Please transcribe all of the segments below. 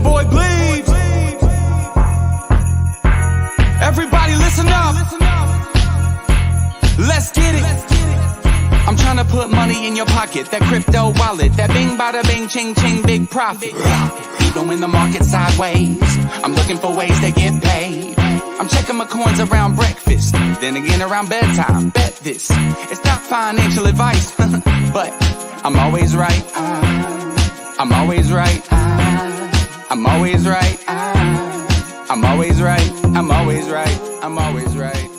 boy Bleeves. Everybody listen up. Let's get it. I'm trying to put money in your pocket. That crypto wallet. That bing bada bing ching ching big profit. Even when the market's sideways, I'm looking for ways to get paid. I'm checking my coins around breakfast, then again around bedtime. Bet this, it's not financial advice, but I'm always right. I'm always right. I'm always right. I'm always right. I'm always right. I'm always right.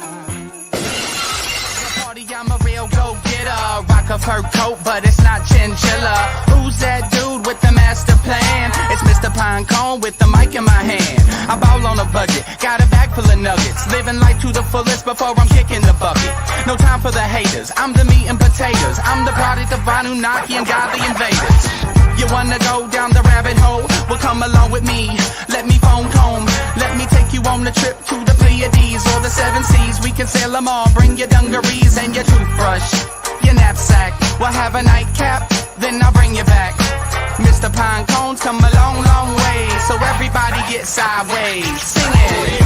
Party, I'm a real go-getter. Rock a fur coat, but it's not chinchilla. Who's that dude with the master plan? It's Mr. Pinecone with the mic in my hand. I ball on a budget, got a bag full of nuggets. Living life to the fullest before I'm kicking the bucket. No time for the haters, I'm the meat and potatoes. I'm the product of Anunnaki and godly invaders. You wanna go down the rabbit hole? Well, come along with me. Let me phone comb. Let me take you on the trip to the Pleiades or the Seven Seas. We can sail them all. Bring your dungarees and your toothbrush, your knapsack. We'll have a nightcap, then I'll bring you back. Mr. Pinecone's come a long, long way, so everybody get sideways. Sing it.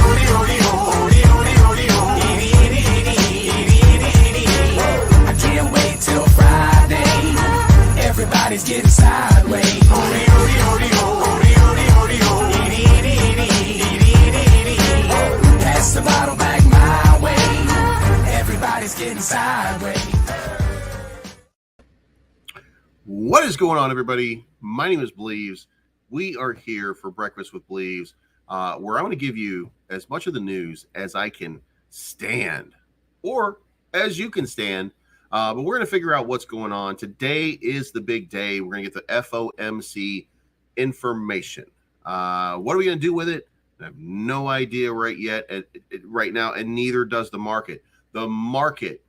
I can't wait till Friday. Everybody's getting sideways. Pass the bottle back my way. Everybody's getting sideways. What is going on, everybody? My name is Bleeves. We are here for Breakfast with Bleeves, where I'm going to give you as much of the news as I can stand, or as you can stand. But we're going to figure out what's going on. Today is the big day. We're going to get the FOMC information. What are we going to do with it? I have no idea right now, and neither does the market. The market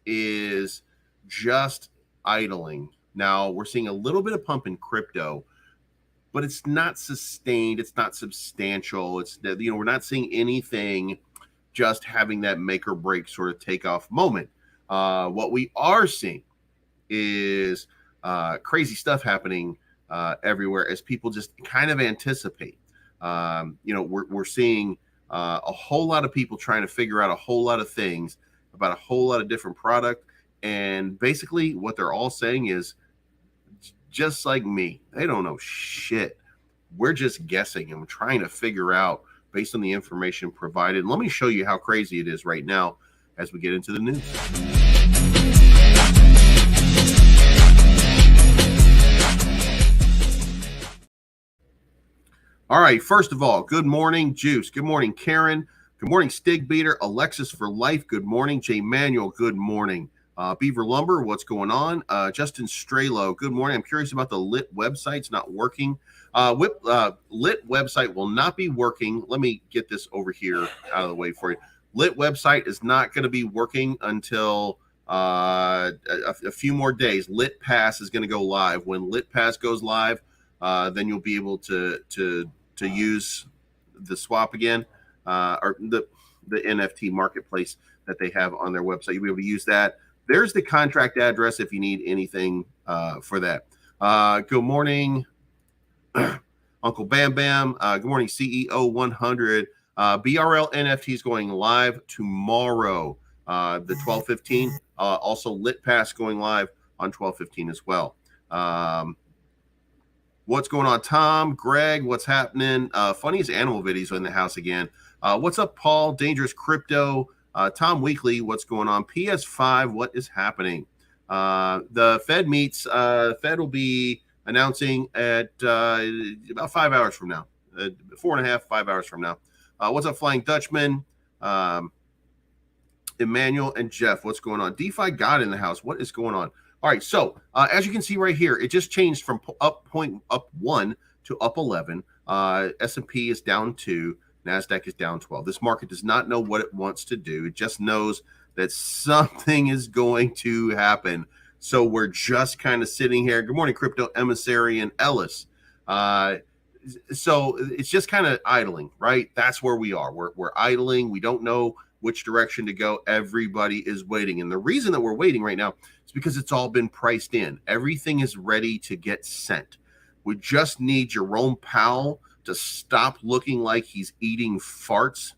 is just idling. Now, we're seeing a little bit of pump in crypto, but it's not sustained. It's not substantial. We're not seeing anything just having that make or break sort of takeoff moment. What we are seeing is crazy stuff happening everywhere as people just kind of anticipate. We're seeing a whole lot of people trying to figure out a whole lot of things about a whole lot of different product. And basically what they're all saying is, just like me, they don't know shit. We're just guessing and we're trying to figure out based on the information provided. Let me show you how crazy it is right now as we get into the news. All right, first of all, good morning, Juice. Good morning, Karen. Good morning, Stig Beater. Alexis for Life. Good morning, J. Manuel. Good morning. Beaver Lumber, what's going on? Justin Strelo, good morning. I'm curious about the Lit website. It's not working. Lit website will not be working. Let me get this over here out of the way for you. Lit website is not going to be working until a few more days. Lit Pass is going to go live. When Lit Pass goes live, then you'll be able to use the swap again, or the NFT marketplace that they have on their website. You'll be able to use that. There's the contract address if you need anything for that. Good morning, Uncle Bam Bam. Good morning, CEO 100. BRL NFT is going live tomorrow, the 12/15. Also, Lit Pass going live on 12/15 as well. What's going on, Tom? Greg, what's happening? Funniest animal videos in the house again. What's up, Paul? Dangerous Crypto. Tom Weekly, what's going on? PS5, what is happening? The Fed meets. Fed will be announcing at about 5 hours from now. 4.5, 5 hours from now. What's up, Flying Dutchman? Emmanuel and Jeff, what's going on? DeFi God in the house. What is going on? All right, so as you can see right here, it just changed from up 1 to up 11. S&P is down 2. NASDAQ is down 12. This market does not know what it wants to do. It just knows that something is going to happen. So we're just kind of sitting here. Good morning, Crypto Emissary and Ellis. So it's just kind of idling, right? That's where we are. We're idling. We don't know which direction to go. Everybody is waiting. And the reason that we're waiting right now is because it's all been priced in. Everything is ready to get sent. We just need Jerome Powell to stop looking like he's eating farts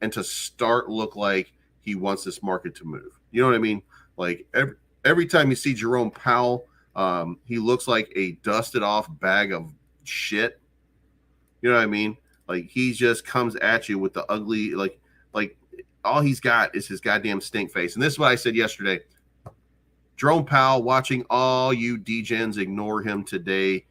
and to start look like he wants this market to move. You know what I mean? Like every time you see Jerome Powell, he looks like a dusted off bag of shit. You know what I mean? Like he just comes at you with the ugly, like all he's got is his goddamn stink face. And this is what I said yesterday. Jerome Powell, watching all you degens ignore him today,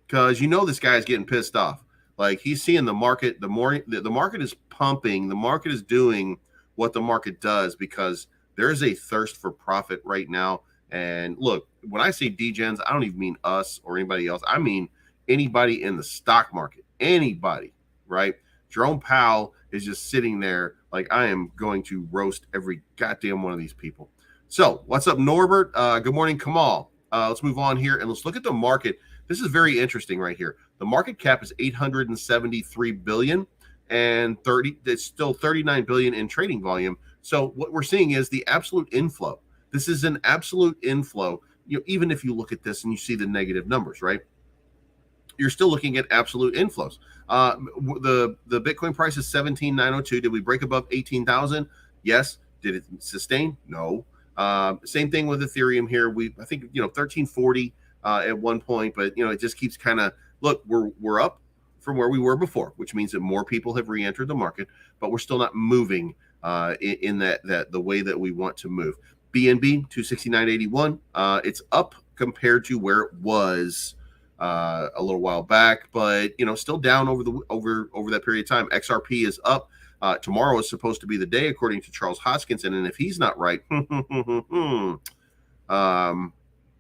because you know this guy's getting pissed off. Like he's seeing the market. The market is pumping. The market is doing what the market does because there is a thirst for profit right now. And look, when I say degens, I don't even mean us or anybody else. I mean anybody in the stock market. Anybody, right? Jerome Powell is just sitting there like, I am going to roast every goddamn one of these people. So what's up, Norbert? Good morning, Kamal. Let's move on here and let's look at the market. This is very interesting right here. The market cap is 873 billion and it's still 39 billion in trading volume. So what we're seeing is the absolute inflow. This is an absolute inflow. You know, even if you look at this and you see the negative numbers, right? You're still looking at absolute inflows. The Bitcoin price is 17,902. Did we break above 18,000? Yes. Did it sustain? No. Same thing with Ethereum here. I think 1340 at one point, but it just keeps kind of look. We're up from where we were before, which means that more people have re-entered the market, but we're still not moving in that the way that we want to move. BNB 269.81. It's up compared to where it was a little while back, but still down over that period of time. XRP is up. Tomorrow is supposed to be the day, according to Charles Hoskinson, and if he's not right,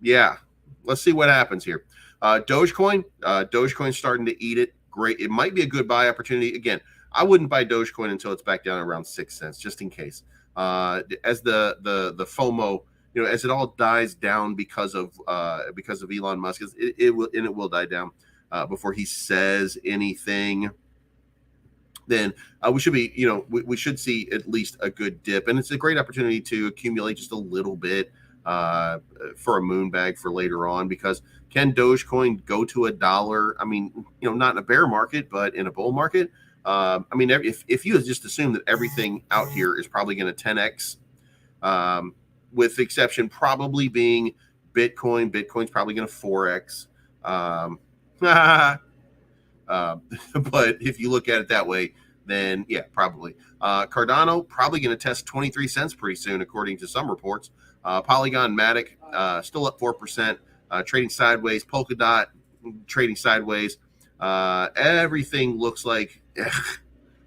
yeah, let's see what happens here. Dogecoin's starting to eat it. Great, it might be a good buy opportunity. Again, I wouldn't buy Dogecoin until it's back down around 6 cents, just in case. As the FOMO, as it all dies down because of Elon Musk, it will die down before he says anything. Then we should be, we should see at least a good dip, and it's a great opportunity to accumulate just a little bit for a moon bag for later on. Because can Dogecoin go to $1? I mean, not in a bear market, but in a bull market. I mean, if you just assume that everything out here is probably going to 10x, with the exception probably being Bitcoin. Bitcoin's probably going to 4x. But if you look at it that way, then yeah, probably. Cardano probably going to test 23 cents pretty soon, according to some reports. Polygon Matic still up 4%, trading sideways. Polkadot trading sideways. Everything looks like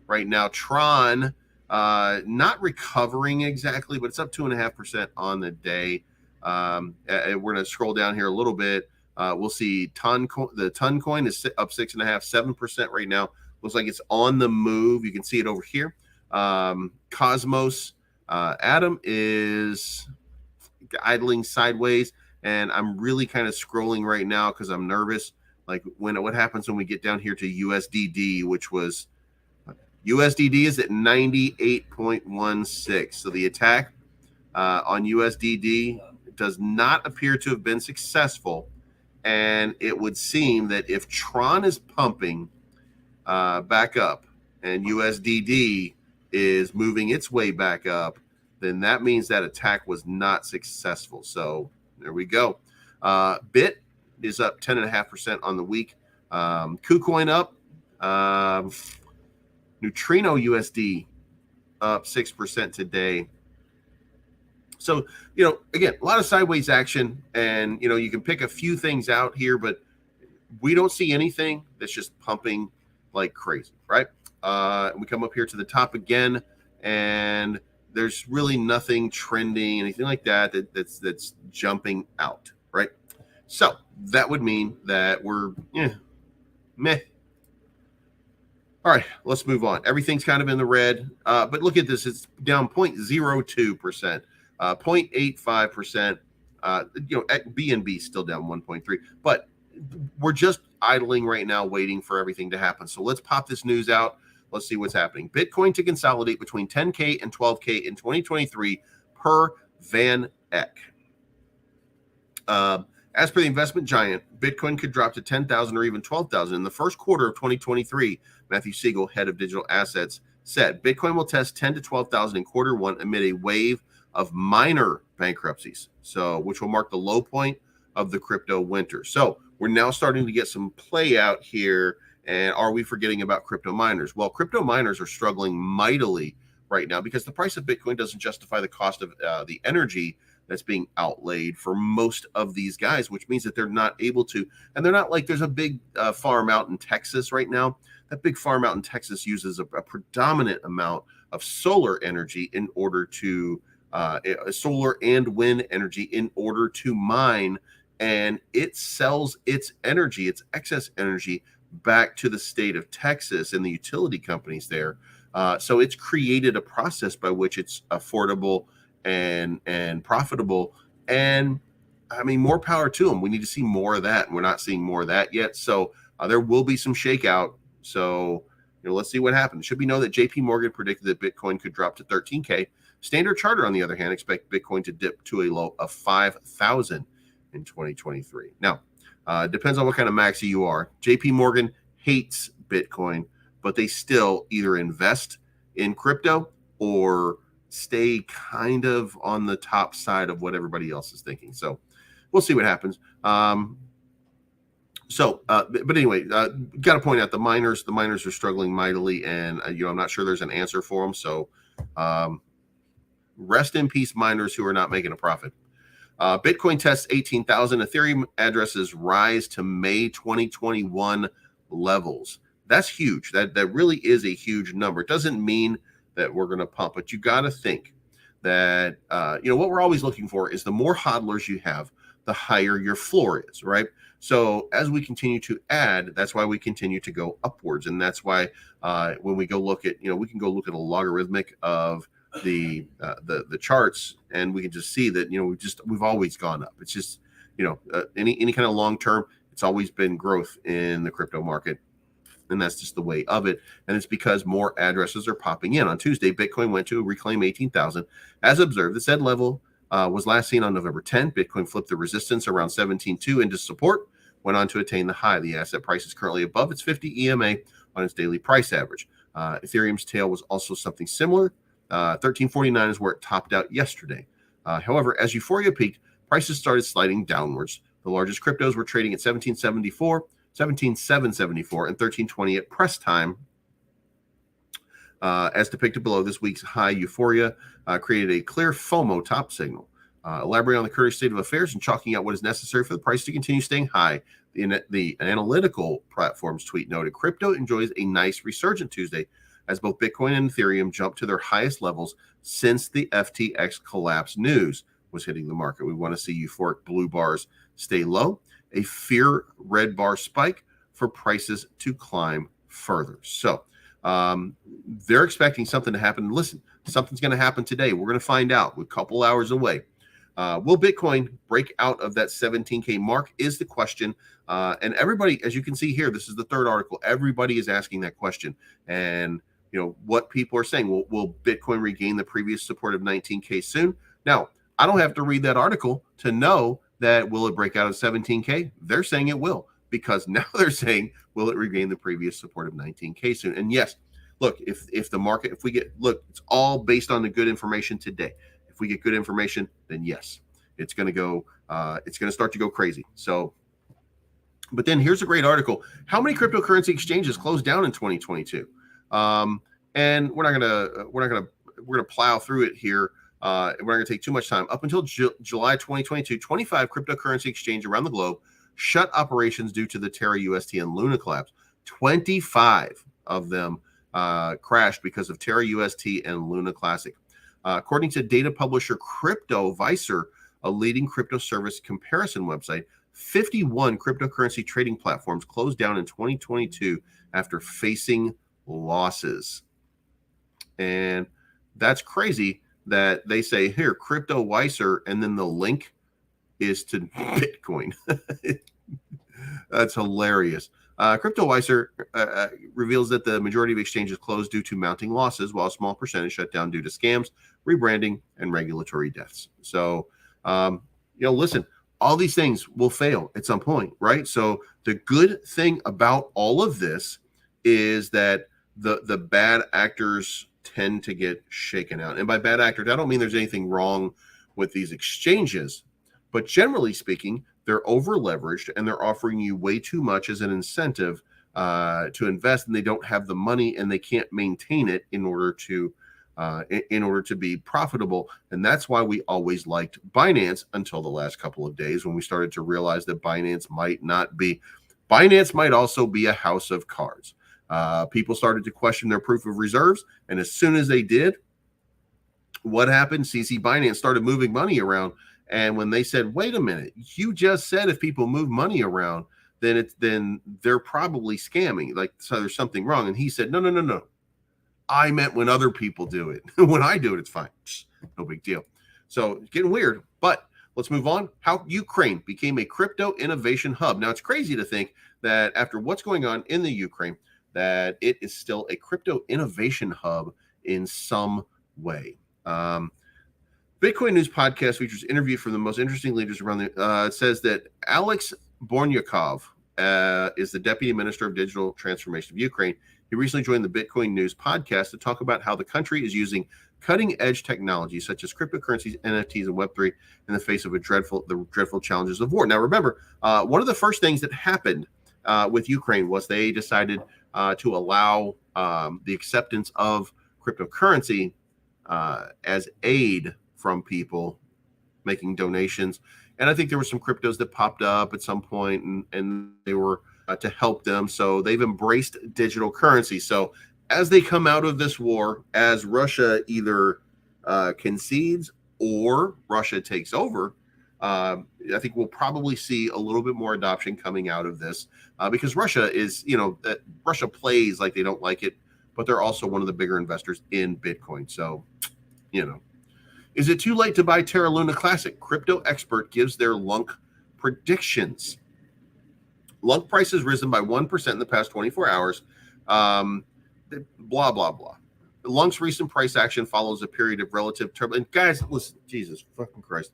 right now. Tron not recovering exactly, but it's up 2.5% on the day. We're going to scroll down here a little bit. We'll see the ton coin is up 6.5%, 7% right now. Looks like it's on the move. You can see it over here. Cosmos Atom is idling sideways, and I'm really kind of scrolling right now because I'm nervous. Like what happens when we get down here to USDD, which was USDD is at 98.16. So the attack on USDD does not appear to have been successful. And it would seem that if Tron is pumping back up and USDD is moving its way back up, then that means that attack was not successful. So there we go. Bit is up 10.5% on the week. KuCoin up. Neutrino USD up 6% today. So, again, a lot of sideways action, and, you can pick a few things out here, but we don't see anything that's just pumping like crazy, right? We come up here to the top again, and there's really nothing trending, anything like that's jumping out, right? So that would mean that we're, meh. All right, let's move on. Everything's kind of in the red, but look at this. It's down 0.02%, 0.85%. BNB still down 1.3%, but we're just idling right now, waiting for everything to happen. So let's pop this news out. Let's see what's happening. Bitcoin to consolidate between 10K and 12K in 2023 per Van Eck. As per the investment giant, Bitcoin could drop to 10,000 or even 12,000 in the first quarter of 2023. Matthew Siegel, head of digital assets, said Bitcoin will test 10 to 12,000 in quarter one amid a wave of miner bankruptcies, which will mark the low point of the crypto winter. So we're now starting to get some play out here. And are we forgetting about crypto miners? Well, crypto miners are struggling mightily right now because the price of Bitcoin doesn't justify the cost of the energy that's being outlaid for most of these guys, which means that they're not able to, and they're not like there's a big farm out in Texas right now. That big farm out in Texas uses a predominant amount of solar energy in order to, solar and wind energy in order to mine, and it sells its energy, its excess energy, back to the state of Texas and the utility companies there. So it's created a process by which it's affordable and profitable. And I mean, more power to them. We need to see more of that. And we're not seeing more of that yet. So there will be some shakeout. So, let's see what happens. It should be known that JP Morgan predicted that Bitcoin could drop to 13K. Standard Chartered, on the other hand, expect Bitcoin to dip to a low of 5,000 in 2023. Now, depends on what kind of maxi you are. JP Morgan hates Bitcoin, but they still either invest in crypto or stay kind of on the top side of what everybody else is thinking. So we'll see what happens. But anyway, got to point out the miners are struggling mightily, and I'm not sure there's an answer for them. So rest in peace, miners who are not making a profit. Bitcoin tests 18,000. Ethereum addresses rise to May 2021 levels. That's huge. That really is a huge number. It doesn't mean that we're going to pump, but you got to think that, what we're always looking for is the more hodlers you have, the higher your floor is, right? So as we continue to add, that's why we continue to go upwards. And that's why when we go look at, we can go look at a logarithmic of the charts, and we can just see that, we've always gone up. It's just, any kind of long term, it's always been growth in the crypto market. And that's just the way of it. And it's because more addresses are popping in. On Tuesday, Bitcoin went to reclaim 18,000. As observed, the said level was last seen on November 10. Bitcoin flipped the resistance around 17.2 into support, went on to attain the high. The asset price is currently above its 50 EMA on its daily price average. Ethereum's tail was also something similar. 1349 is where it topped out yesterday. However, as euphoria peaked, prices started sliding downwards. The largest cryptos were trading at 17,774, and 1320 at press time. As depicted below, this week's high euphoria created a clear FOMO top signal. Elaborating on the current state of affairs and chalking out what is necessary for the price to continue staying high, the analytical platform's tweet noted, crypto enjoys a nice resurgent Tuesday as both Bitcoin and Ethereum jumped to their highest levels since the FTX collapse news was hitting the market. We want to see euphoric blue bars stay low, a fear red bar spike for prices to climb further. So they're expecting something to happen. Listen, something's going to happen today. We're going to find out. We're a couple hours away. Will Bitcoin break out of that 17K mark is the question. And everybody, as you can see here, this is the third article. Everybody is asking that question. And, what people are saying, will Bitcoin regain the previous support of 19K soon? Now, I don't have to read that article to know that will it break out of 17K? They're saying it will, because now they're saying, will it regain the previous support of 19K soon? And yes, look, if the market, it's all based on the good information today. If we get good information, then yes, it's going to go, it's going to start to go crazy. So, but then here's a great article. How many cryptocurrency exchanges closed down in 2022? And we're going to plow through it here. We're not going to take too much time. Up until July 2022, 25 cryptocurrency exchanges around the globe shut operations due to the Terra UST and Luna collapse. 25 of them crashed because of Terra UST and Luna Classic. According to data publisher CryptoVisor, a leading crypto service comparison website, 51 cryptocurrency trading platforms closed down in 2022 after facing losses. And that's crazy that they say here, CryptoVisor, and then the link is to Bitcoin. That's hilarious. CryptoVisor reveals that the majority of exchanges closed due to mounting losses, while a small percentage shut down due to scams, rebranding, and regulatory deaths. So, listen, all these things will fail at some point, right? So the good thing about all of this is that the bad actors tend to get shaken out. And by bad actors, I don't mean there's anything wrong with these exchanges, but generally speaking, they're over leveraged and they're offering you way too much as an incentive to invest, and they don't have the money and they can't maintain it in order to be profitable. And that's why we always liked Binance until the last couple of days, when we started to realize that Binance might also be a house of cards. People started to question their proof of reserves, and as soon as they did, what happened? CZ Binance started moving money around. And when they said, wait a minute, you just said if people move money around, then they're probably scamming. Like, so there's something wrong. And he said, no. I meant when other people do it. When I do it, it's fine. No big deal. So it's getting weird. But let's move on. How Ukraine became a crypto innovation hub. Now, it's crazy to think that after what's going on in the Ukraine, that it is still a crypto innovation hub in some way. Bitcoin News Podcast features interview from the most interesting leaders around the. It says that Alex Bornyakov is the Deputy Minister of Digital Transformation of Ukraine. He recently joined the Bitcoin News Podcast to talk about how the country is using cutting-edge technologies such as cryptocurrencies, NFTs, and Web3 in the face of the dreadful challenges of war. Now, remember, one of the first things that happened with Ukraine was they decided to allow the acceptance of cryptocurrency as aid from people making donations. And I think there were some cryptos that popped up at some point, and they were to help them. So they've embraced digital currency. So as they come out of this war, as Russia either concedes or Russia takes over, I think we'll probably see a little bit more adoption coming out of this because Russia is, Russia plays like they don't like it, but they're also one of the bigger investors in Bitcoin. So, is it too late to buy Terra Luna Classic? Crypto expert gives their LUNC predictions. LUNC price has risen by 1% in the past 24 hours. Blah, blah, blah. LUNC's recent price action follows a period of relative turbulence. And guys, listen, Jesus fucking Christ.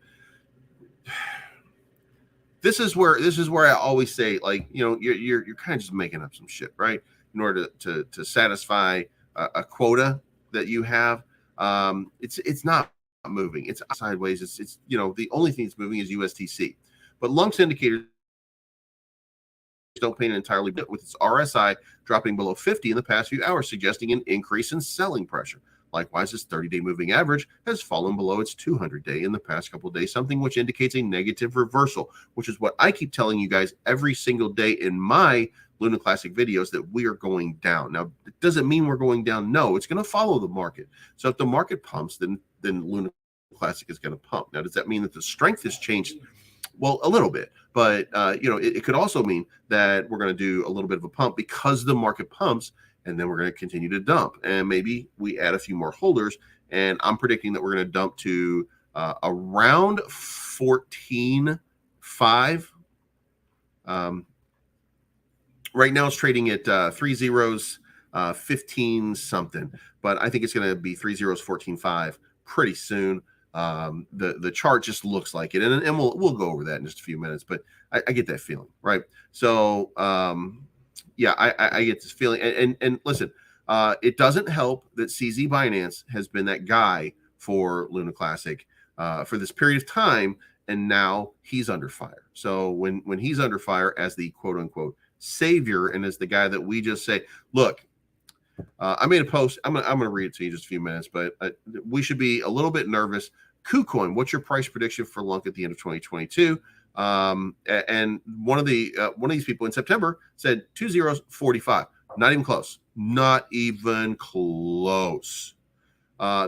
This is where I always say, like, you're kind of just making up some shit, right? In order to satisfy a quota that you have. It's not moving. It's sideways. It's the only thing that's moving is USTC. But LUNC's indicators don't paint an entirely bit, with its RSI dropping below 50 in the past few hours, suggesting an increase in selling pressure. Likewise, its 30-day moving average has fallen below its 200-day in the past couple of days, something which indicates a negative reversal, which is what I keep telling you guys every single day in my Luna Classic videos, that we are going down. Now, it doesn't mean we're going down. No, it's going to follow the market. So if the market pumps, then Luna Classic is going to pump. Now, does that mean that the strength has changed? Well, a little bit, but it could also mean that we're going to do a little bit of a pump because the market pumps, and then we're going to continue to dump, and maybe we add a few more holders. And I'm predicting that we're going to dump to around 14.5. Right now it's trading at 3 zeros, 15 something, but I think it's going to be 3 zeros, 14.5 pretty soon. The chart just looks like it, and we'll go over that in just a few minutes, but I get that feeling, right? So I get this feeling, and listen, it doesn't help that CZ Binance has been that guy for Luna Classic for this period of time, and now he's under fire. So when he's under fire as the quote unquote savior, and as the guy that we just say, look, I made a post. I'm gonna read it to you in just a few minutes, but we should be a little bit nervous. KuCoin, what's your price prediction for LUNC at the end of 2022? And one of these people in September said 2 zeros, 45. Not even close. Not even close.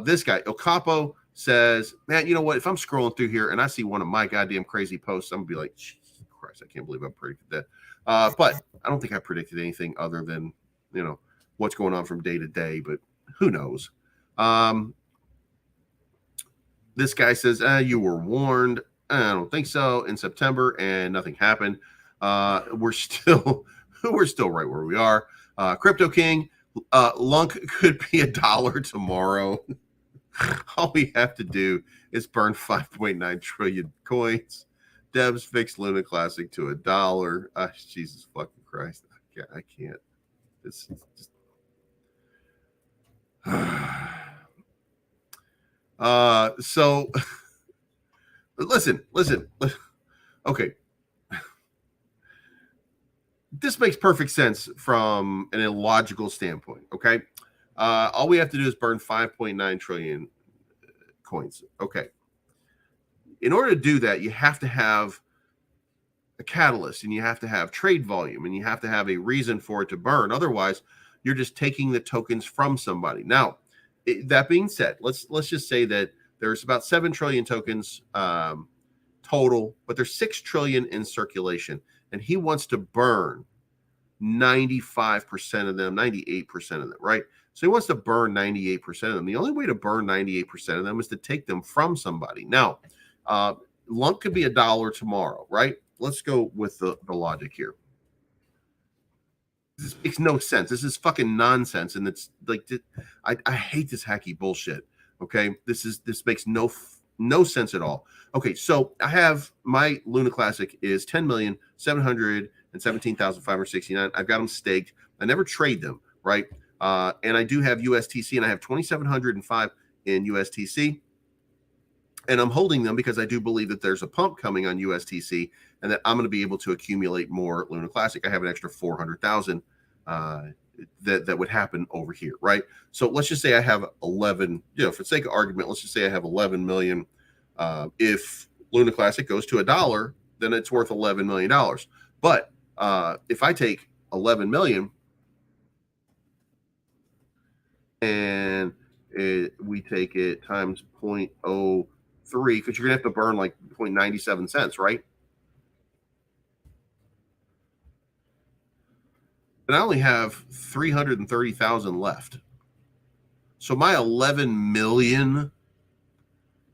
This guy, El Capo, says, man, you know what? If I'm scrolling through here and I see one of my goddamn crazy posts, I'm gonna be like, Jesus Christ, I can't believe I predicted that. But I don't think I predicted anything other than what's going on from day to day, but who knows? This guy says, you were warned. I don't think so, in September, and nothing happened. We're still right where we are. Crypto King, LUNC could be $1 tomorrow. All we have to do is burn 5.9 trillion coins. Debs fixed Luna Classic to $1. Jesus fucking Christ. I can't. This is just... So listen. Okay. This makes perfect sense from an illogical standpoint. Okay. All we have to do is burn 5.9 trillion coins. Okay. In order to do that, you have to have a catalyst, and you have to have trade volume, and you have to have a reason for it to burn. Otherwise, you're just taking the tokens from somebody. Now, that being said, let's just say that there's about 7 trillion tokens total, but there's 6 trillion in circulation, and he wants to burn 95% of them, 98% of them, right? So he wants to burn 98% of them. The only way to burn 98% of them is to take them from somebody. Now, Lunk could be $1 tomorrow, right? Let's go with the logic here. This makes no sense. This is fucking nonsense, and it's like I hate this hacky bullshit. Okay, this makes no sense at all. Okay, so I have my Luna Classic is 10,717,569. I've got them staked. I never trade them, right? And I do have USTC, and I have 2,705 in USTC. And I'm holding them because I do believe that there's a pump coming on USTC, and that I'm going to be able to accumulate more Luna Classic. I have an extra 400,000 that would happen over here, right? So let's just say I have 11. For the sake of argument, let's just say I have 11 million. If Luna Classic goes to $1, then it's worth $11 million. But if I take 11 million and we take it times 0.03, because you're gonna have to burn like 0.97 cents, right? And I only have 330,000 left. So my 11 million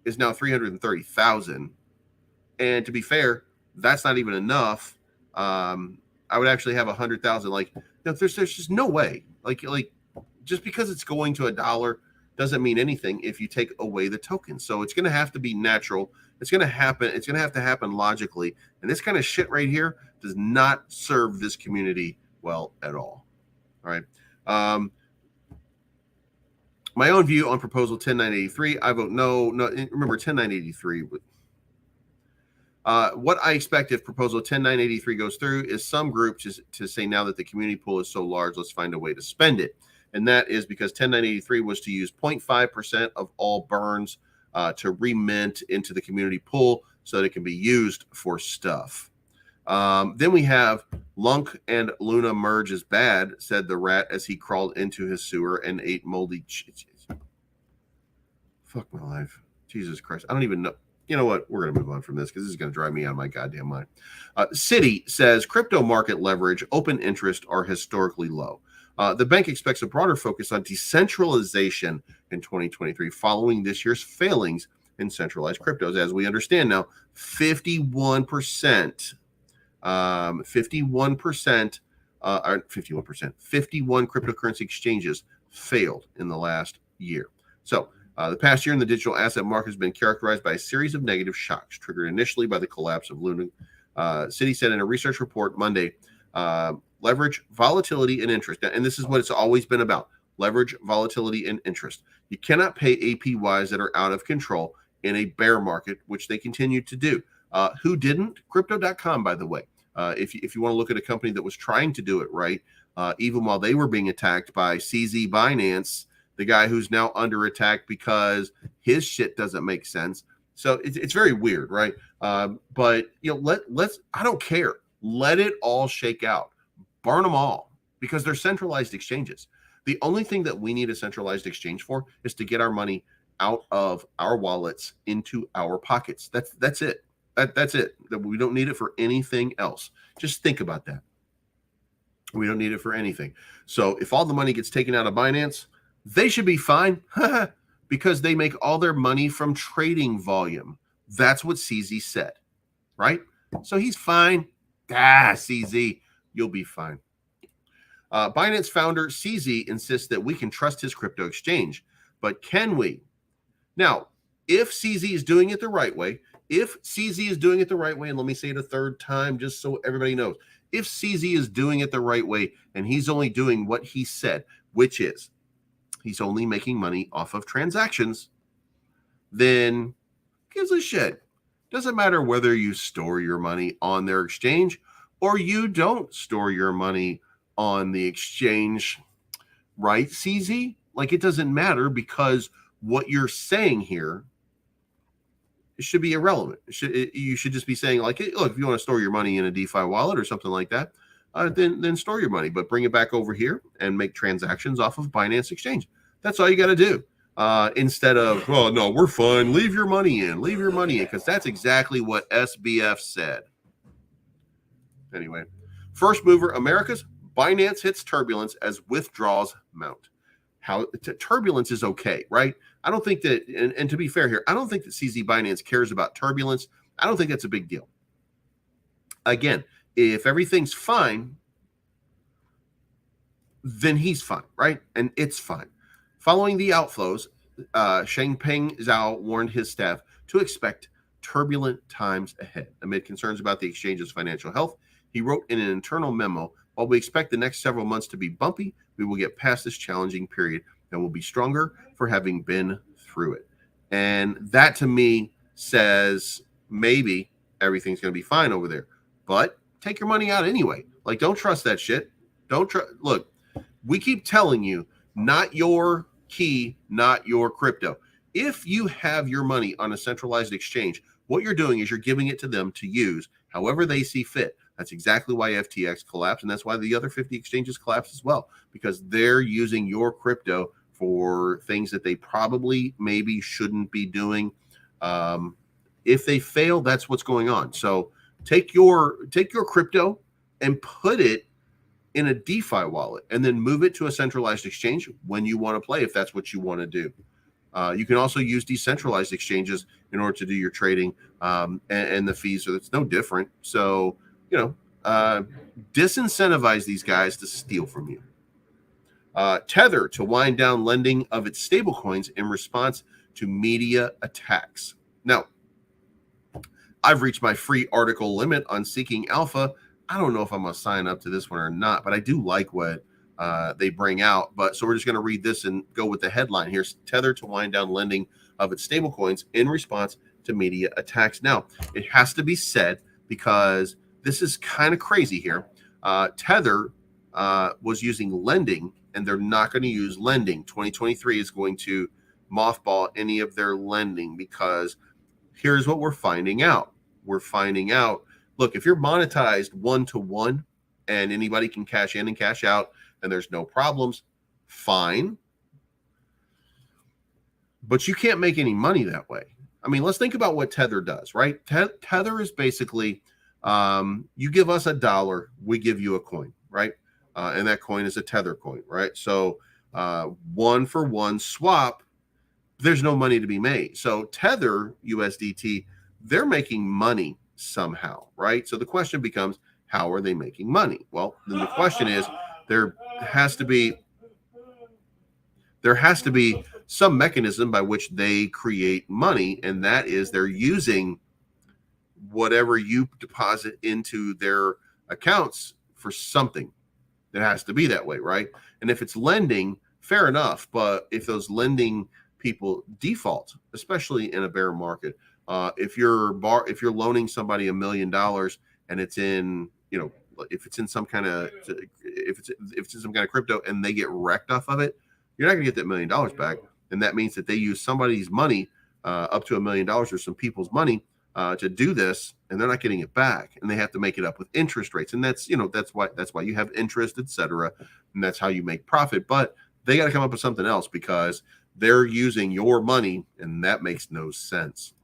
is now 330,000. And to be fair, that's not even enough. I would actually have 100,000. Like, there's just no way. Like just because it's going to $1 doesn't mean anything if you take away the token. So it's going to have to be natural. It's going to happen. It's going to have to happen logically. And this kind of shit right here does not serve this community well at all. All right. My own view on proposal 10983, I vote no. Remember 10983. What I expect if proposal 10983 goes through is some group to say, now that the community pool is so large, let's find a way to spend it. And that is because 10983 was to use 0.5% of all burns to remint into the community pool so that it can be used for stuff. Then we have Lunk and Luna merge is bad, said the rat as he crawled into his sewer and ate moldy cheese. Fuck my life. Jesus Christ. I don't even know. You know what? We're going to move on from this because this is going to drive me out of my goddamn mind. Citi says crypto market leverage, open interest are historically low. The bank expects a broader focus on decentralization in 2023 following this year's failings in centralized cryptos. As we understand now, 51 cryptocurrency exchanges failed in the last year. So the past year in the digital asset market has been characterized by a series of negative shocks triggered initially by the collapse of Luna. Citi said in a research report Monday, leverage, volatility, and interest. And this is what it's always been about: leverage, volatility, and interest. You cannot pay APYs that are out of control in a bear market, which they continue to do. Who didn't? Crypto.com, by the way. If you want to look at a company that was trying to do it right, even while they were being attacked by CZ Binance, the guy who's now under attack because his shit doesn't make sense. So it's very weird, right? But let's I don't care. Let it all shake out. Burn them all, because they're centralized exchanges. The only thing that we need a centralized exchange for is to get our money out of our wallets into our pockets. That's it. That's it. We don't need it for anything else. Just think about that. We don't need it for anything. So if all the money gets taken out of Binance, they should be fine because they make all their money from trading volume. That's what CZ said, right? So he's fine. CZ, you'll be fine. Binance founder CZ insists that we can trust his crypto exchange, but can we? Now, if CZ is doing it the right way, If CZ is doing it the right way, and let me say it a third time just so everybody knows, if CZ is doing it the right way and he's only doing what he said, which is he's only making money off of transactions, then gives a shit. Doesn't matter whether you store your money on their exchange or you don't store your money on the exchange, right, CZ? Like, it doesn't matter, because what you're saying here, it should be irrelevant. You should just be saying, like, hey, look, if you want to store your money in a DeFi wallet or something like that, then store your money, but bring it back over here and make transactions off of Binance Exchange. That's all you got to do. Instead of, well, no, we're fine. Leave your money in, because that's exactly what SBF said. Anyway, first mover Americas, Binance hits turbulence as withdrawals mount. How turbulence is okay, right? I don't think that, and to be fair here, I don't think that CZ Binance cares about turbulence. I don't think that's a big deal. Again, if everything's fine, then he's fine, right? And it's fine. Following the outflows, Shengpeng Zhao warned his staff to expect turbulent times ahead. Amid concerns about the exchange's financial health, he wrote in an internal memo, while we expect the next several months to be bumpy, we will get past this challenging period and will be stronger for having been through it. And that to me says maybe everything's going to be fine over there. But take your money out anyway. Like, don't trust that shit. Look, we keep telling you, not your key, not your crypto. If you have your money on a centralized exchange, what you're doing is you're giving it to them to use however they see fit. That's exactly why FTX collapsed, and that's why the other 50 exchanges collapsed as well, because they're using your crypto for things that they probably maybe shouldn't be doing. If they fail, that's what's going on. So take your crypto and put it in a DeFi wallet, and then move it to a centralized exchange when you want to play, if that's what you want to do. You can also use decentralized exchanges in order to do your trading, and the fees, so it's no different. So, disincentivize these guys to steal from you. Tether to wind down lending of its stablecoins in response to media attacks. Now, I've reached my free article limit on Seeking Alpha. I don't know if I'm going to sign up to this one or not, but I do like what they bring out. So we're just going to read this and go with the headline. Here's Tether to wind down lending of its stablecoins in response to media attacks. Now, it has to be said, because this is kind of crazy here. Tether was using lending, and they're not going to use lending. 2023 is going to mothball any of their lending, because here's what we're finding out. Look, if you're monetized one-to-one and anybody can cash in and cash out and there's no problems, fine. But you can't make any money that way. I mean, let's think about what Tether does, right? Tether is basically, you give us $1, we give you a coin, right? And that coin is a Tether coin, right? So 1-for-1 swap, there's no money to be made. So Tether USDT, they're making money somehow, right? So the question becomes, how are they making money? Well, then the question is, there has to be some mechanism by which they create money, and that is they're using whatever you deposit into their accounts for something. It has to be that way, right? And if it's lending, fair enough. But if those lending people default, especially in a bear market, if you're loaning somebody $1 million and it's in, if it's in some kind of crypto and they get wrecked off of it, you're not going to get that $1 million back. And that means that they use somebody's money, up to $1 million or some people's money, to do this, and they're not getting it back, and they have to make it up with interest rates. And that's why you have interest, etc. And that's how you make profit. But they got to come up with something else, because they're using your money, and that makes no sense.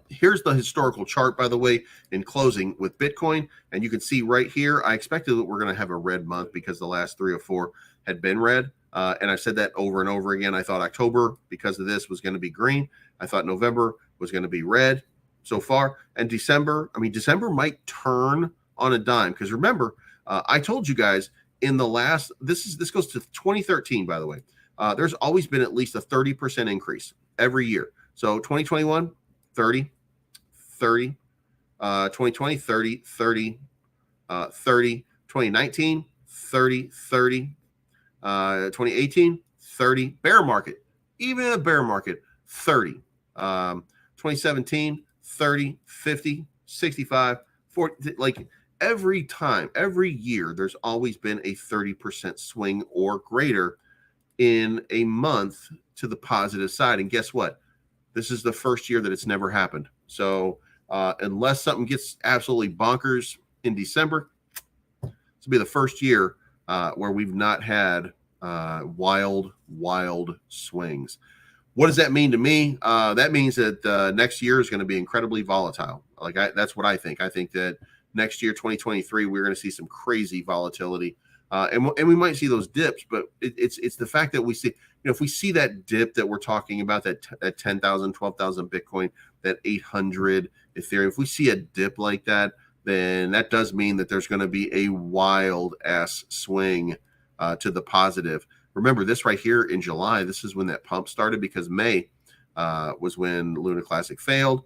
Here's the historical chart, by the way, in closing with Bitcoin. And you can see right here, I expected that we're going to have a red month because the last 3 or 4 had been red. And I've said that over and over again. I thought October, because of this, was going to be green. I thought November was going to be red so far. And December might turn on a dime. Because remember, I told you guys in the last, this goes to 2013, by the way. There's always been at least a 30% increase every year. So 2021, 30, 30, 2020, 30, 30, 30, 2019, 30, 30, 2018, 30, bear market, even in a bear market, 30, 2017, 30, 50, 65, 40, like every time, every year, there's always been a 30% swing or greater in a month to the positive side. And guess what? This is the first year that it's never happened. So unless something gets absolutely bonkers in December, this will be the first year where we've not had wild swings. What does that mean to me? That means that next year is going to be incredibly volatile. That's what I think. I think that next year, 2023, we're going to see some crazy volatility. And we might see those dips, but it's the fact that we see, if we see that dip that we're talking about, that 10,000, 12,000 Bitcoin, that 800 Ethereum, if we see a dip like that, then that does mean that there's going to be a wild ass swing to the positive. Remember this right here in July, this is when that pump started, because May was when Luna Classic failed.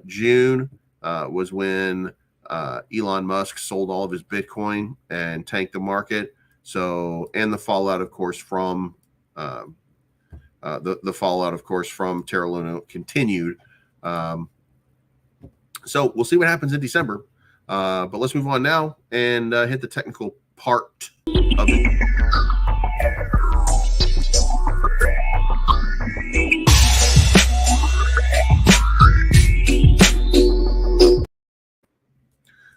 June was when Elon Musk sold all of his Bitcoin and tanked the market. So, and the fallout, of course, from the fallout, of course, from Terra Luna continued. So we'll see what happens in December. But let's move on now and hit the technical part of it.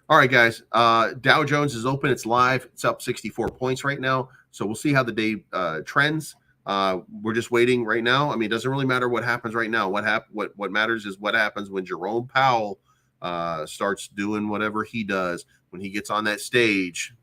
All right, guys. Dow Jones is open. It's live. It's up 64 points right now. So we'll see how the day trends. We're just waiting right now. I mean, it doesn't really matter what happens right now. What matters is what happens when Jerome Powell starts doing whatever he does when he gets on that stage.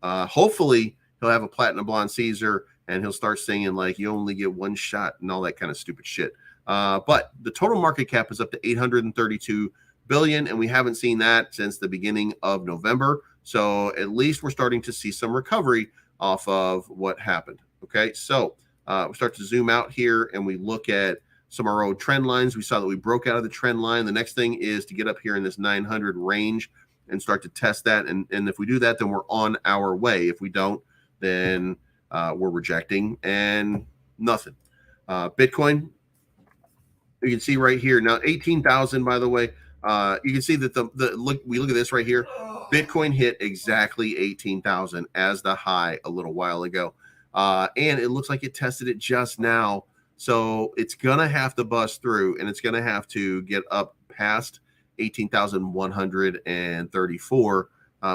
Hopefully, he'll have a platinum blonde Caesar and he'll start singing like "You only get one shot" and all that kind of stupid shit. But the total market cap is up to 832 billion, and we haven't seen that since the beginning of November. So at least we're starting to see some recovery off of what happened. Okay, so we start to zoom out here and we look at some of our old trend lines. We saw that we broke out of the trend line. The next thing is to get up here in this 900 range and start to test that. And if we do that, then we're on our way. If we don't, then we're rejecting and nothing. Bitcoin, you can see right here now, 18,000, by the way. You can see that we look at this right here. Bitcoin hit exactly 18,000 as the high a little while ago. And it looks like it tested it just now. So it's going to have to bust through, and it's going to have to get up past 18,134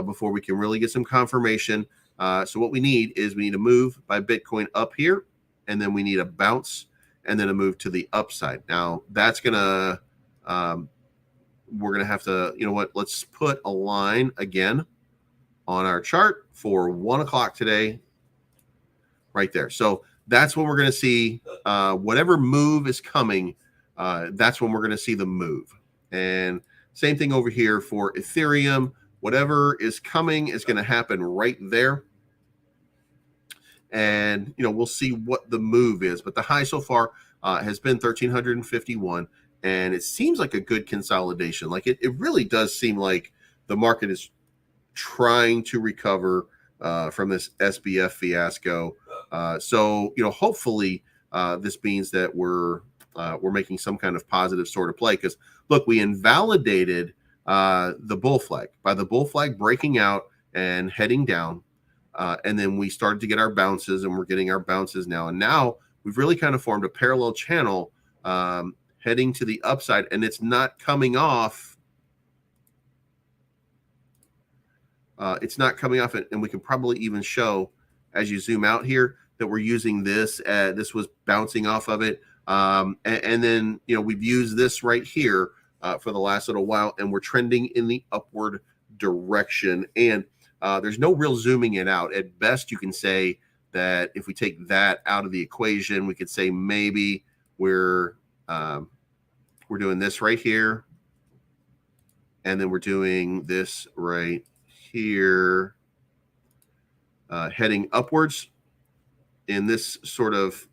before we can really get some confirmation. So what we need is we need a move by Bitcoin up here, and then we need a bounce, and then a move to the upside. Now, that's going to... we're going to have to, you know what, let's put a line again on our chart for 1 o'clock today, right there. So that's when we're going to see whatever move is coming. That's when we're going to see the move. And same thing over here for Ethereum. Whatever is coming is going to happen right there. And, we'll see what the move is. But the high so far has been 1,351. And it seems like a good consolidation. Like it really does seem like the market is trying to recover from this SBF fiasco. So hopefully this means that we're making some kind of positive sort of play. Because look, we invalidated the bull flag by the bull flag breaking out and heading down, and then we started to get our bounces, and we're getting our bounces now. And now we've really kind of formed a parallel channel. Heading to the upside, and it's not coming off. It's not coming off, and we can probably even show as you zoom out here that we're using this. This was bouncing off of it, and then we've used this right here for the last little while, and we're trending in the upward direction. And there's no real zooming it out. At best, you can say that if we take that out of the equation, we could say maybe we're doing this right here, and then we're doing this right here, heading upwards in this sort of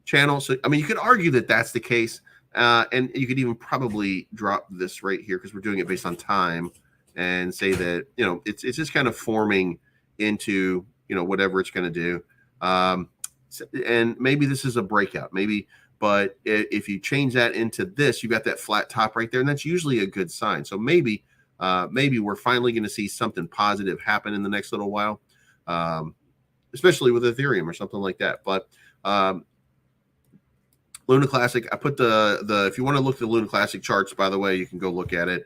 channel. So, I mean, you could argue that that's the case, And you could even probably drop this right here because we're doing it based on time and say that, it's just kind of forming into, whatever it's going to do. And maybe this is a breakout, but if you change that into this, you got that flat top right there, and that's usually a good sign. So maybe we're finally going to see something positive happen in the next little while, especially with Ethereum or something like that. But Luna Classic, I put the if you want to look at the Luna Classic charts, by the way, you can go look at it.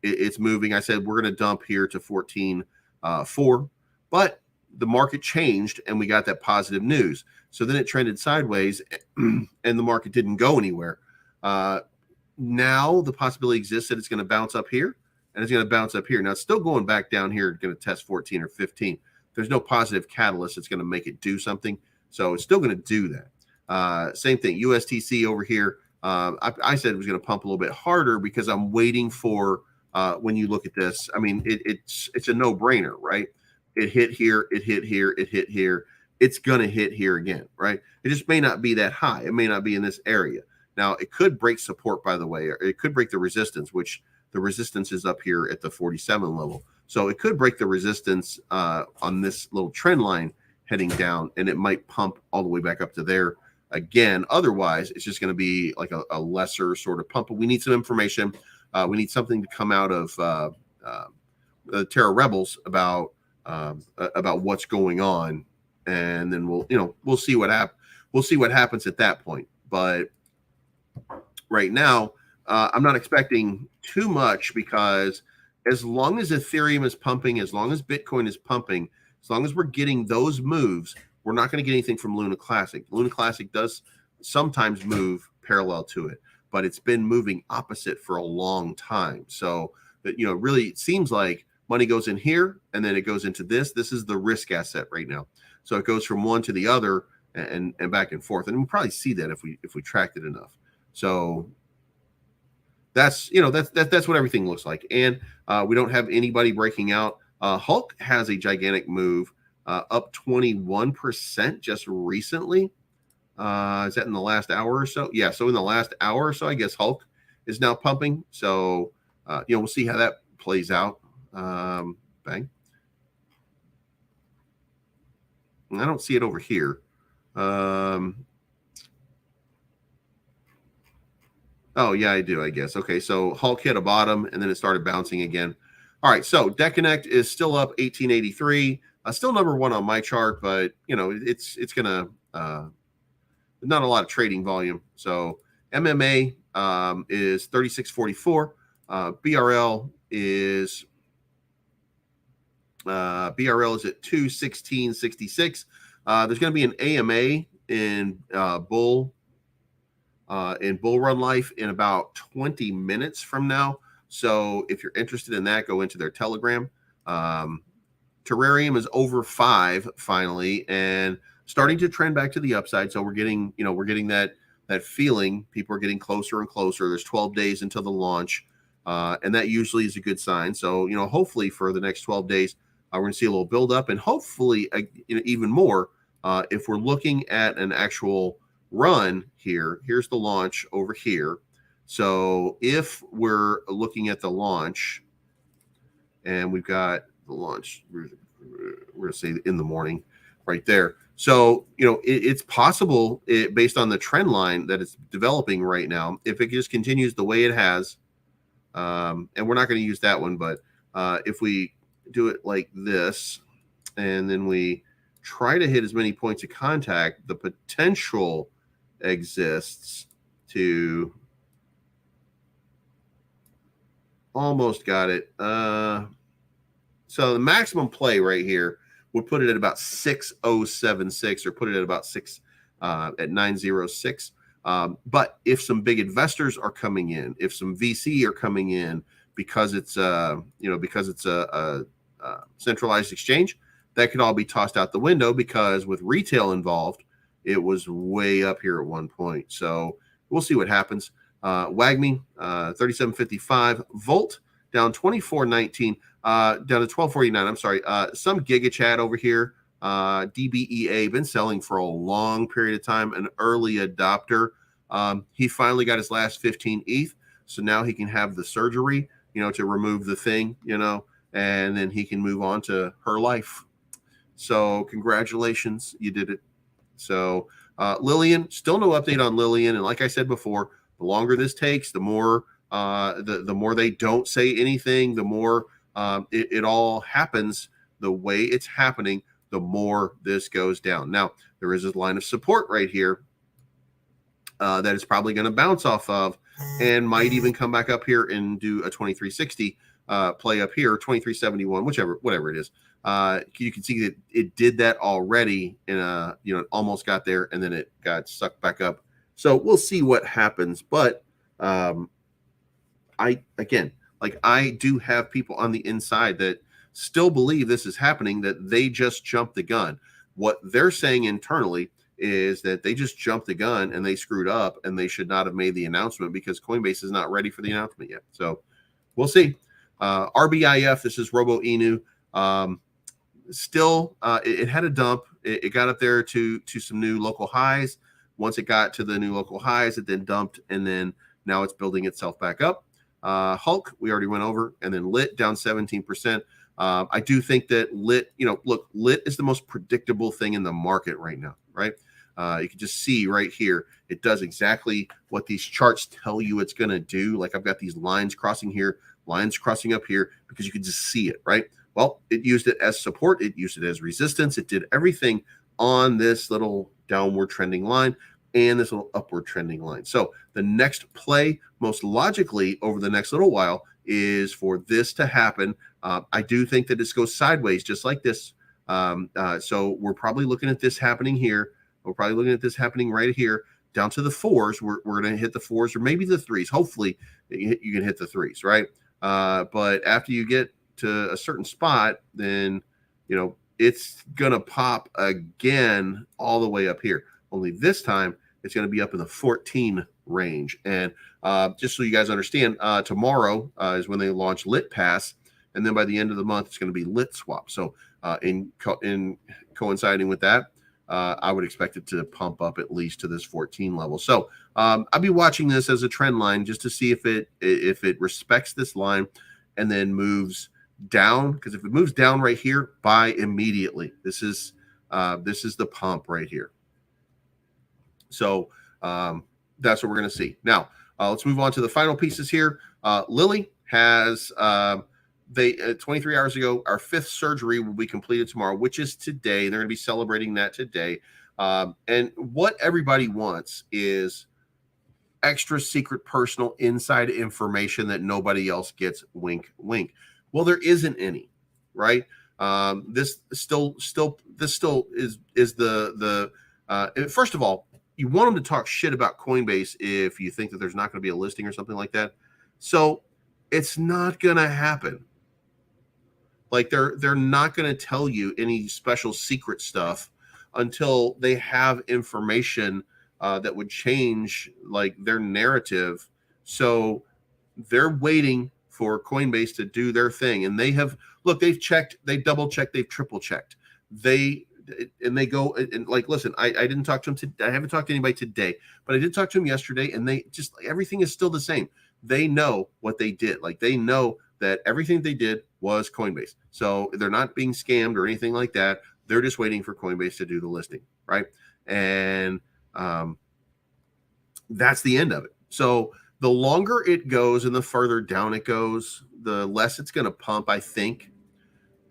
It's moving. I said we're going to dump here to 14.4, but the market changed and we got that positive news. So then it trended sideways and the market didn't go anywhere. Now the possibility exists that it's going to bounce up here and it's going to bounce up here. Now it's still going back down here, going to test 14 or 15. There's no positive catalyst that's going to make it do something. So it's still going to do that. Same thing, USTC over here. I said it was going to pump a little bit harder because I'm waiting for when you look at this. I mean, it's a no-brainer, right? It hit here, it hit here, it hit here. It's going to hit here again, right? It just may not be that high. It may not be in this area. Now, it could break support, by the way, or it could break the resistance, which the resistance is up here at the 47 level. So it could break the resistance on this little trend line heading down, and it might pump all the way back up to there again. Otherwise, it's just going to be like a lesser sort of pump. But we need some information. We need something to come out of the Terra Rebels about what's going on, and then we'll see what happens at that point. But right now, I'm not expecting too much because as long as Ethereum is pumping, as long as Bitcoin is pumping, as long as we're getting those moves, we're not going to get anything from Luna Classic. Luna Classic does sometimes move parallel to it, but it's been moving opposite for a long time. So that, really it seems like money goes in here and then it goes into this. This is the risk asset right now. So it goes from one to the other and back and forth. And we'll probably see that if we tracked it enough. So that's what everything looks like. And we don't have anybody breaking out. Hulk has a gigantic move, up 21% just recently. Is that in the last hour or so? Yeah. So in the last hour or so, I guess Hulk is now pumping. So, we'll see how that plays out. Bang. I don't see it over here. Oh, yeah, I do, I guess. Okay, so Hulk hit a bottom, and then it started bouncing again. All right, so Decanect is still up 1883. Still number one on my chart, but, it's going to not a lot of trading volume. So MMA is 3644. BRL is at 216.66. There's going to be an AMA in Bull Run Life in about 20 minutes from now. So if you're interested in that, go into their Telegram. Terrarium is over 5 finally and starting to trend back to the upside. So we're getting that feeling. People are getting closer and closer. There's 12 days until the launch, and that usually is a good sign. So hopefully for the next 12 days, we're going to see a little build up, and hopefully even more if we're looking at an actual run here. Here's the launch over here. So if we're looking at the launch, and we've got the launch, we're going to say in the morning right there. So, it's possible based on the trend line that it's developing right now, if it just continues the way it has, and we're not going to use that one, but if we do it like this, and then we try to hit as many points of contact, the potential exists to almost got it. So the maximum play right here would put it at about 6076, or put it at about at 906. But if some big investors are coming in, if some VC are coming in because it's a centralized exchange, that could all be tossed out the window, because with retail involved, it was way up here at one point. So we'll see what happens. WAGMI 37.55. Volt down 24.19, down to 12.49. I'm sorry. Some GigaChat over here. DBEA been selling for a long period of time. An early adopter. He finally got his last 15 ETH, so now he can have the surgery, to remove the thing, and then he can move on to her life. So congratulations, you did it. So Lillian, still no update on Lillian, and like I said before, the longer this takes, the more the more they don't say anything, the more it all happens the way it's happening, the more this goes down. Now, there is a line of support right here that is probably going to bounce off of and might even come back up here and do a 2360 play up here, 2371, whatever it is. You can see that it did that already, and it almost got there, and then it got sucked back up. So we'll see what happens. But I do have people on the inside that still believe this is happening, that they just jumped the gun. What they're saying internally is that they just jumped the gun and they screwed up, and they should not have made the announcement because Coinbase is not ready for the announcement yet. So we'll see. RBIF, this is Robo Inu. Still, it had a dump. It got up there to some new local highs. Once it got to the new local highs, it then dumped, and then now it's building itself back up. Hulk, we already went over, and then Lit down 17%. I do think that Lit, Lit is the most predictable thing in the market right now, right? You can just see right here, it does exactly what these charts tell you it's going to do. Like I've got these lines crossing here, lines crossing up here, because you can just see it, right? Well, it used it as support. It used it as resistance. It did everything on this little downward trending line and this little upward trending line. So the next play, most logically over the next little while, is for this to happen. I do think that this goes sideways just like this. So we're probably looking at this happening here. We're probably looking at this happening right here down to the fours. We're going to hit the fours or maybe the threes. Hopefully you can hit the threes, right? But after you get to a certain spot, then, it's going to pop again all the way up here. Only this time it's going to be up in the 14 range. And just so you guys understand, tomorrow is when they launch Lit Pass. And then by the end of the month, it's going to be Lit Swap. So in coinciding with that, I would expect it to pump up at least to this 14 level. So I'll be watching this as a trend line just to see if it respects this line and then moves down. Because if it moves down right here, buy immediately. This is the pump right here. So that's what we're going to see. Now let's move on to the final pieces here. Lily has 23 hours ago, our 5th surgery will be completed tomorrow, which is today. They're going to be celebrating that today. And what everybody wants is extra secret personal inside information that nobody else gets. Wink, wink. Well, there isn't any, right? This still is the first of all, you want them to talk shit about Coinbase if you think that there's not going to be a listing or something like that. So it's not going to happen. Like they're not going to tell you any special secret stuff until they have information that would change like their narrative. So they're waiting for Coinbase to do their thing, and they've checked, they've double checked, they've triple checked. They go and like, listen, I didn't talk to him I haven't talked to anybody today, but I did talk to him yesterday, and they just, everything is still the same. They know what they did. Like they know that everything they did was Coinbase. So they're not being scammed or anything like that. They're just waiting for Coinbase to do the listing, right? And that's the end of it. So the longer it goes and the further down it goes, the less it's going to pump, I think.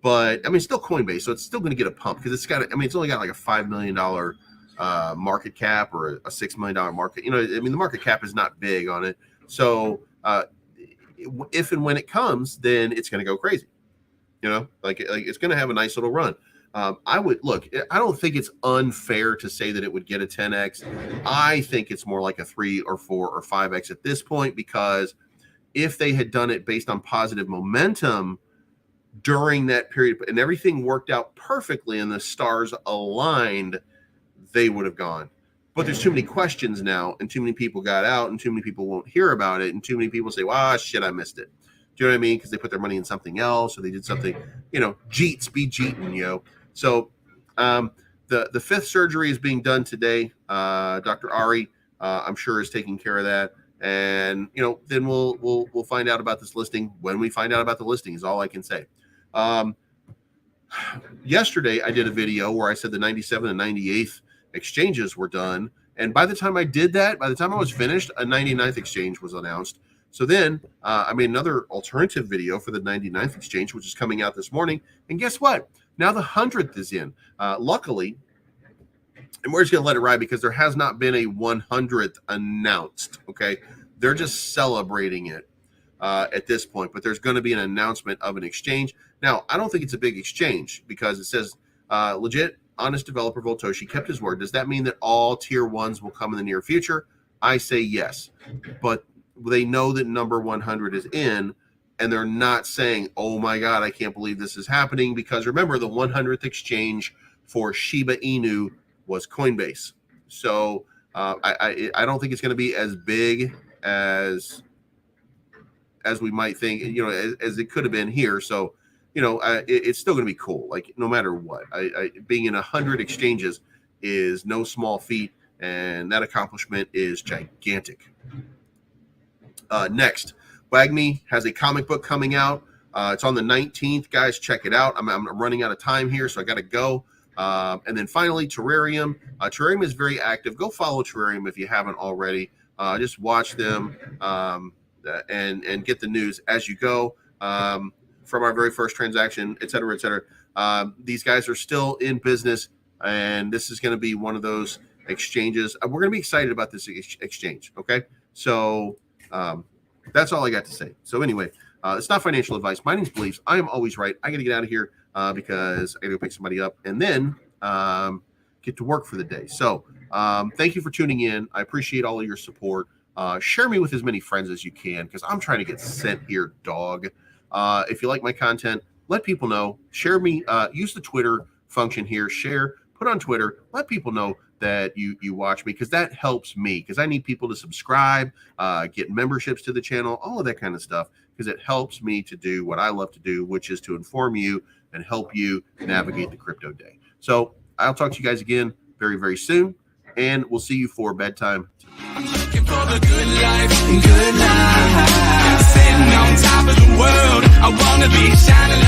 But I mean, it's still Coinbase, so it's still going to get a pump because it's only got like a $5 million market cap or a $6 million market. The market cap is not big on it. So if and when it comes, then it's going to go crazy. Like it's going to have a nice little run. I don't think it's unfair to say that it would get a 10x. I think it's more like a 3 or 4 or 5x at this point, because if they had done it based on positive momentum during that period and everything worked out perfectly and the stars aligned, they would have gone. But there's too many questions now, and too many people got out, and too many people won't hear about it, and too many people say, "Wow, shit, I missed it." Do you know what I mean? Because they put their money in something else, or they did something, Jeets be jeeting, So the 5th surgery is being done today. Dr. Ari I'm sure is taking care of that. And then we'll find out about this listing when we find out about the listing. Is all I can say. Yesterday I did a video where I said the 97th and 98th exchanges were done, and by the time I did that, by the time I was finished, a 99th exchange was announced. So then I made another alternative video for the 99th exchange, which is coming out this morning. And guess what? Now the 100th is in. Luckily, and we're just going to let it ride because there has not been a 100th announced. Okay. They're just celebrating it at this point, but there's going to be an announcement of an exchange. Now, I don't think it's a big exchange because it says legit, honest developer Voltoshi kept his word. Does that mean that all tier ones will come in the near future? I say yes, but they know that number 100 is in, and they're not saying, oh my God, I can't believe this is happening, because remember, the 100th exchange for Shiba Inu was Coinbase. So I don't think it's going to be as big as we might think, as it could have been here. So, it's still going to be cool. Like, no matter what, being in 100 exchanges is no small feat, and that accomplishment is gigantic. Next, WAGMI has a comic book coming out. It's on the 19th, guys. Check it out. I'm running out of time here, so I got to go. And then finally, Terrarium. Terrarium is very active. Go follow Terrarium if you haven't already. Just watch them and get the news as you go from our very first transaction, et cetera, et cetera. These guys are still in business, and this is going to be one of those exchanges. We're going to be excited about this exchange, okay? So that's all I got to say. So anyway, it's not financial advice. My name's Bleeves. I am always right. I got to get out of here because I got to go pick somebody up and then get to work for the day. So thank you for tuning in. I appreciate all of your support. Share me with as many friends as you can because I'm trying to get sent here, dog. If you like my content, let people know. Share me. Use the Twitter function here. Share. Put on Twitter. Let people know that you watch me, because that helps me, because I need people to subscribe, get memberships to the channel, all of that kind of stuff, because it helps me to do what I love to do, which is to inform you and help you navigate the crypto day. So I'll talk to you guys again very, very soon, and we'll see you for bedtime. I'm looking for the good life, good life. Sitting on top of the world, I wanna be shining